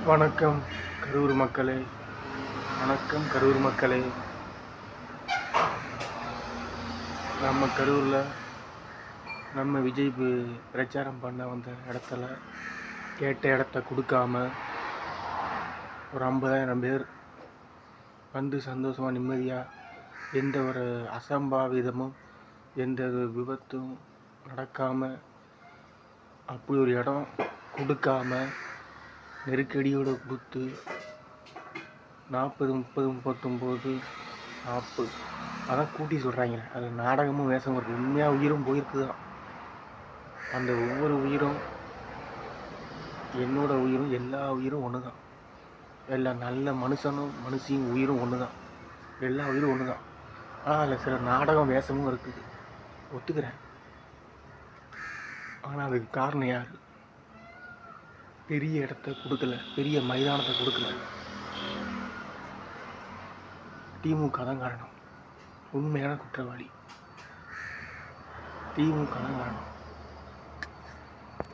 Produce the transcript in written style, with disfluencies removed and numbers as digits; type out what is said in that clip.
வணக்கம் கரூர் மக்களே, வணக்கம் கரூர் மக்களே. நம்ம கரூரில் நம்ம விஜய் பிரச்சாரம் பண்ண வந்த இடத்துல கேட்ட இடத்த கொடுக்காம ஒரு 50,000 பேர் வந்து சந்தோஷமாக நிம்மதியாக எந்த ஒரு அசம்பாவிதமும் எந்த விபத்தும் நடக்காமல் அப்படி ஒரு இடம் கொடுக்காம நெருக்கடியோடு கொடுத்து 40, 30, 39, 40 அதான் கூட்டி சொல்கிறாங்க. அது நாடகமும் வேஷமும் இருக்குது. உண்மையாக உயிரும் போயிருக்கு தான். அந்த ஒவ்வொரு உயிரும், என்னோட உயிரும், எல்லா உயிரும் ஒன்று தான். எல்லா நல்ல மனுஷியும் உயிரும் ஒன்று தான். எல்லா உயிரும் ஒன்று தான். ஆனால் அதில் சில நாடகம் வேஷமும் இருக்குது, ஒத்துக்கிறேன். ஆனால் அதுக்கு காரணம் யார்? பெரிய இடத்த கொடுக்கல, பெரிய மைதானத்தை கொடுக்கல. திமுக தான் காரணம். உண்மையான குற்றவாளி திமுக தான் காரணம்.